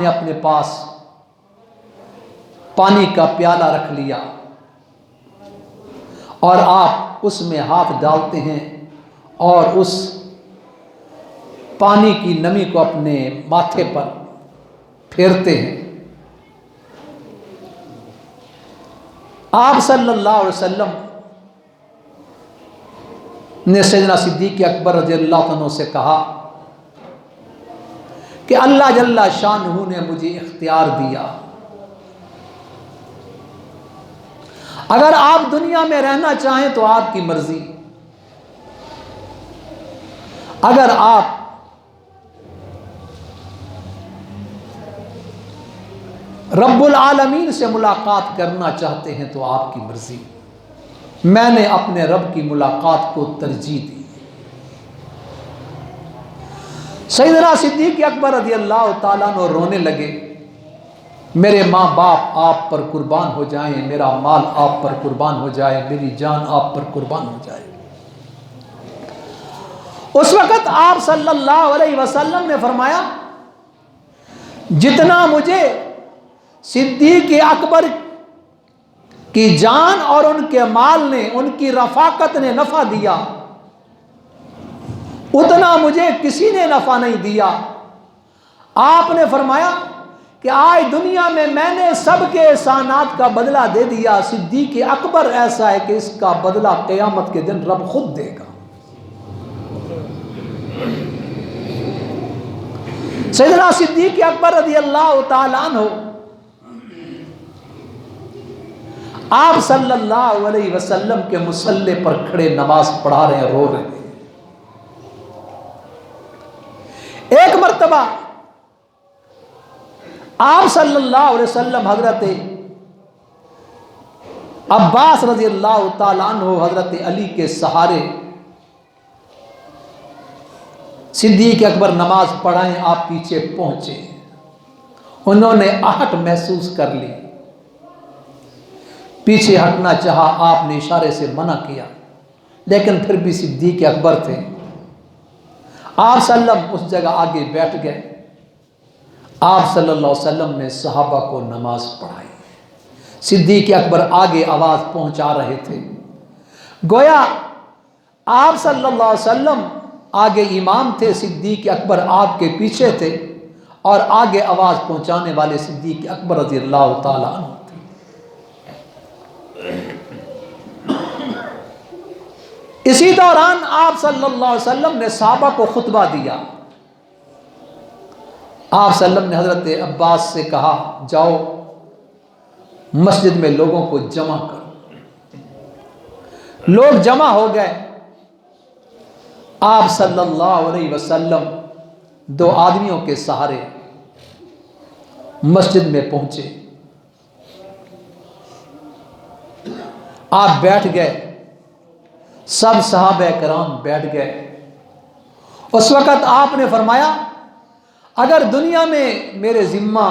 نے اپنے پاس پانی کا پیالہ رکھ لیا اور آپ اس میں ہاتھ ڈالتے ہیں اور اس پانی کی نمی کو اپنے ماتھے پر پھیرتے ہیں۔ آپ صلی اللہ علیہ وسلم نے سیدنا صدیق اکبر رضی اللہ عنہ سے کہا کہ اللہ جل شانہ نے مجھے اختیار دیا، اگر آپ دنیا میں رہنا چاہیں تو آپ کی مرضی، اگر آپ رب العالمین سے ملاقات کرنا چاہتے ہیں تو آپ کی مرضی۔ میں نے اپنے رب کی ملاقات کو ترجیح دی۔ سیدنا صدیق اکبر رضی اللہ تعالیٰ عنہ رونے لگے، میرے ماں باپ آپ پر قربان ہو جائیں، میرا مال آپ پر قربان ہو جائے، میری جان آپ پر قربان ہو جائے۔ اس وقت آپ صلی اللہ علیہ وسلم نے فرمایا، جتنا مجھے صدیق اکبر کی جان اور ان کے مال نے، ان کی رفاقت نے نفع دیا، اتنا مجھے کسی نے نفع نہیں دیا۔ آپ نے فرمایا کہ آج دنیا میں نے سب کے احسانات کا بدلہ دے دیا، صدیق اکبر ایسا ہے کہ اس کا بدلہ قیامت کے دن رب خود دے گا۔ سیدنا صدیق اکبر رضی اللہ تعالیٰ عنہ آپ صلی اللہ علیہ وسلم کے مصلی پر کھڑے نماز پڑھا رہے ہیں، رو رہے ہیں۔ ایک مرتبہ آپ صلی اللہ علیہ وسلم حضرت عباس رضی اللہ تعالیٰ عنہ حضرت علی کے سہارے صدیق اکبر نماز پڑھائیں، آپ پیچھے پہنچے، انہوں نے آہٹ محسوس کر لی، پیچھے ہٹنا چاہا، آپ نے اشارے سے منع کیا، لیکن پھر بھی صدیق اکبر تھے۔ آپ صلی اللہ علیہ وسلم اس جگہ آگے بیٹھ گئے، آپ صلی اللہ علیہ وسلم نے صحابہ کو نماز پڑھائی، صدیق اکبر آگے آواز پہنچا رہے تھے، گویا آپ صلی اللہ علیہ وسلم آگے امام تھے، صدیق اکبر آپ کے پیچھے تھے، اور آگے آواز پہنچانے والے صدیق اکبر رضی اللہ تعالیٰ عنہ تھے۔ اسی دوران آپ صلی اللہ علیہ وسلم نے صحابہ کو خطبہ دیا۔ آپ صلی اللہ علیہ وسلم نے حضرت عباس سے کہا، جاؤ مسجد میں لوگوں کو جمع کرو۔ لوگ جمع ہو گئے، آپ صلی اللہ علیہ وسلم دو آدمیوں کے سہارے مسجد میں پہنچے، آپ بیٹھ گئے، سب صحابہ کرام بیٹھ گئے۔ اس وقت آپ نے فرمایا، اگر دنیا میں میرے ذمہ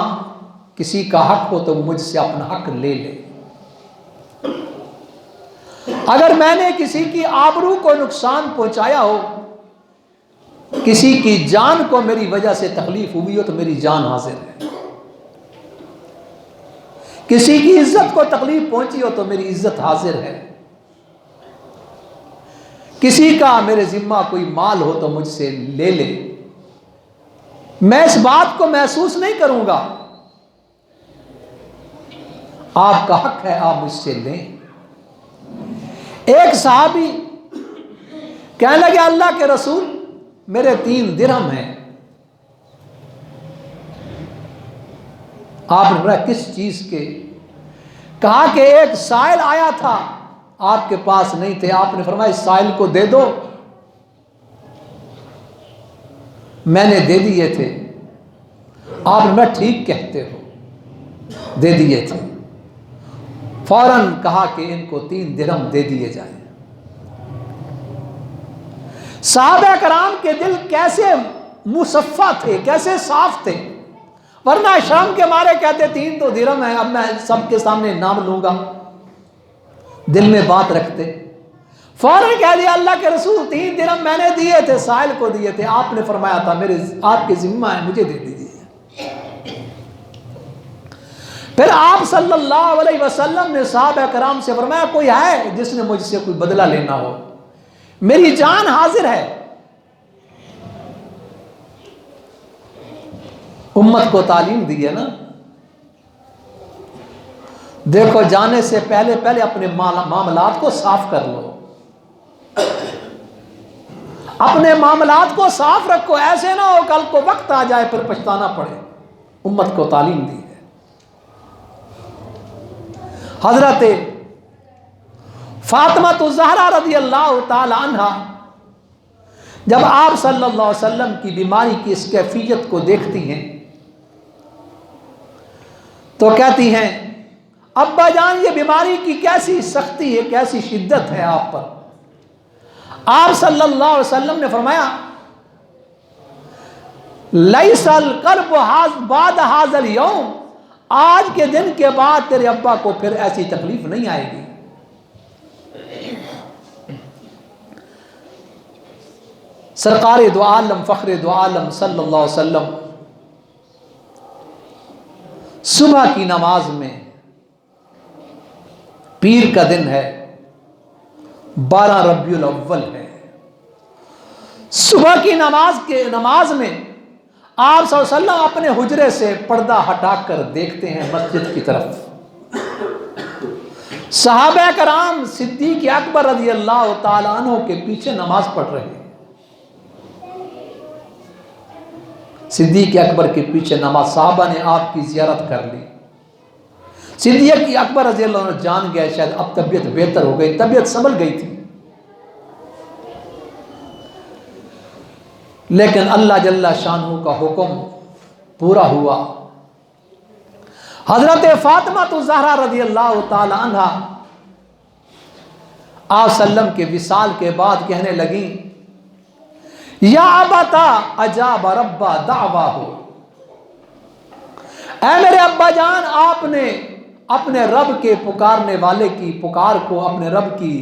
کسی کا حق ہو تو مجھ سے اپنا حق لے لے، اگر میں نے کسی کی آبرو کو نقصان پہنچایا ہو، کسی کی جان کو میری وجہ سے تکلیف ہوئی ہو تو میری جان حاضر ہے، کسی کی عزت کو تکلیف پہنچی ہو تو میری عزت حاضر ہے، کسی کا میرے ذمہ کوئی مال ہو تو مجھ سے لے لے، میں اس بات کو محسوس نہیں کروں گا، آپ کا حق ہے، آپ مجھ سے لیں۔ ایک صحابی کہنے لگے، اللہ کے رسول میرے 3 درہم ہیں۔ آپ نے کس چیز کے؟ کہا کہ ایک سائل آیا تھا، آپ کے پاس نہیں تھے، آپ نے فرمایا اس سائل کو دے دو، میں نے دے دیے تھے۔ آپ نے ٹھیک کہتے ہو، دے دیے تھے۔ فوراً کہا کہ ان کو 3 درہم دے دیے جائیں۔ صحابہ کرام کے دل کیسے مصفہ تھے، کیسے صاف تھے، ورنہ شرم کے مارے کہتے 3 تو درہم ہیں، اب میں سب کے سامنے نام لوں گا، دل میں بات رکھتے۔ فوراً کہہ دیا، اللہ کے رسول 3 درہم میں نے دیے تھے، سائل کو دیے تھے، آپ نے فرمایا تھا میرے آپ کے ذمہ ہے، مجھے دے دیجیے۔ پھر آپ صلی اللہ علیہ وسلم نے صحابہ کرام سے فرمایا کوئی ہے جس نے مجھ سے کوئی بدلہ لینا ہو؟ میری جان حاضر ہے۔ امت کو تعلیم دی ہے نا، دیکھو جانے سے پہلے پہلے اپنے معاملات کو صاف کر لو، اپنے معاملات کو صاف رکھو، ایسے نہ ہو کل کو وقت آ جائے پھر پچھتانا پڑے۔ امت کو تعلیم دی ہے۔ حضرت فاطمہ الزہرا رضی اللہ تعالی عنہ جب آپ صلی اللہ علیہ وسلم کی بیماری کی اس کیفیت کو دیکھتی ہیں تو کہتی ہیں ابا جان یہ بیماری کی کیسی سختی ہے، کیسی شدت ہے آپ پر۔ آپ صلی اللہ علیہ وسلم نے فرمایا لیس القلب بعد ھذا اليوم، آج کے دن کے بعد تیرے ابا کو پھر ایسی تکلیف نہیں آئے گی۔ سرکار دو عالم فخر دو عالم صلی اللہ علیہ وسلم صبح کی نماز میں، پیر کا دن ہے، 12 ربیع الاول ہے، صبح کی نماز میں آپ صلی اللہ علیہ وسلم اپنے حجرے سے پردہ ہٹا کر دیکھتے ہیں مسجد کی طرف۔ صحابہ کرام صدیق اکبر رضی اللہ تعالیٰ عنہ کے پیچھے نماز پڑھ رہے ہیں، صدیق اکبر کے پیچھے نماز۔ صحابہ نے آپ کی زیارت کر لی، صدیق اکبر رضی اللہ عنہ جان گئے شاید اب طبیعت بہتر ہو گئی، طبیعت سنبھل گئی تھی، لیکن اللہ جل شانہ کا حکم پورا ہوا۔ حضرت فاطمہ الزہرا رضی اللہ تعالی عنہ آپ صلی اللہ علیہ وسلم کے وصال کے بعد کہنے لگیں یا ابتا اجاب رب دعواہ، اے میرے ابا جان آپ نے اپنے رب کے پکارنے والے کی پکار کو، اپنے رب کی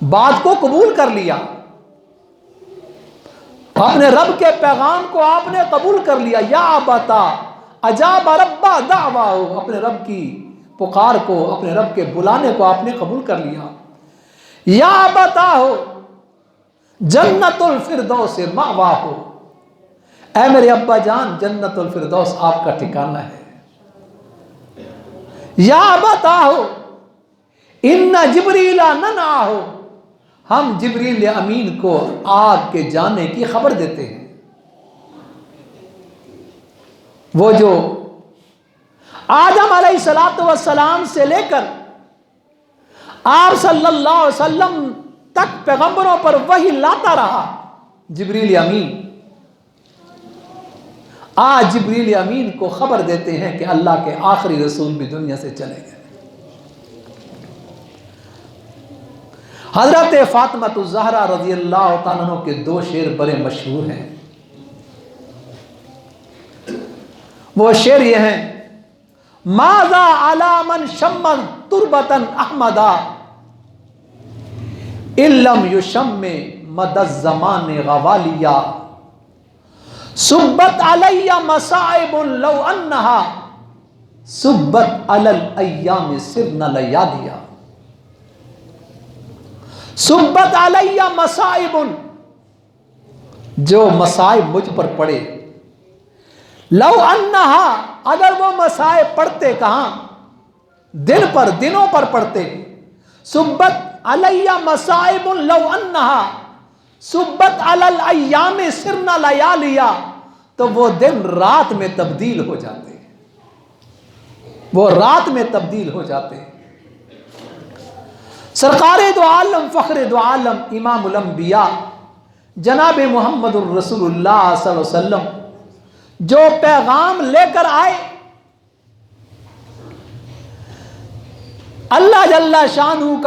بات کو قبول کر لیا، اپنے رب کے پیغام کو آپ نے قبول کر لیا۔ یا ابتا اجاب رب دعواہ، اپنے رب کی پکار کو، اپنے رب کے بلانے کو آپ نے قبول کر لیا۔ یا ابتا ہو جنت الفردوس مأواہ، اے میرے ابا جان جنت الفردوس آپ کا ٹھکانہ ہے۔ یا ابتا ہو ان جبریل ننعہ، ہم جبریل امین کو آگ کے جانے کی خبر دیتے ہیں۔ وہ جو آدم علیہ السلام سے لے کر آپ صلی اللہ علیہ وسلم تک پیغمبروں پر وحی لاتا رہا جبریل امین، آج جبریل امین کو خبر دیتے ہیں کہ اللہ کے آخری رسول بھی دنیا سے چلے گئے۔ حضرت فاطمہ الزہرا رضی اللہ تعالیٰ عنہ کے 2 شعر بڑے مشہور ہیں، وہ شعر یہ ہیں ماذا علی من شمن تربتن احمدا ان لم یشم مد الزمان غوالیا سبت علی مصائب لو انہا سبت علی الایام سرن لیالیا، سبت علی مصائب، جو مصائب مجھ پر پڑے، لو انہا، اگر وہ مصائب پڑتے کہاں، دنوں پر پڑتے، سبت علی مصائب لو انہا سبت علی الایام سرن لیالیا، تو وہ دن رات میں تبدیل ہو جاتے، وہ رات میں تبدیل ہو جاتے۔ سرکار دو عالم فخر دو عالم امام الانبیاء جناب محمد الرسول اللہ صلی اللہ علیہ وسلم جو پیغام لے کر آئے، اللہ جل شانہ کا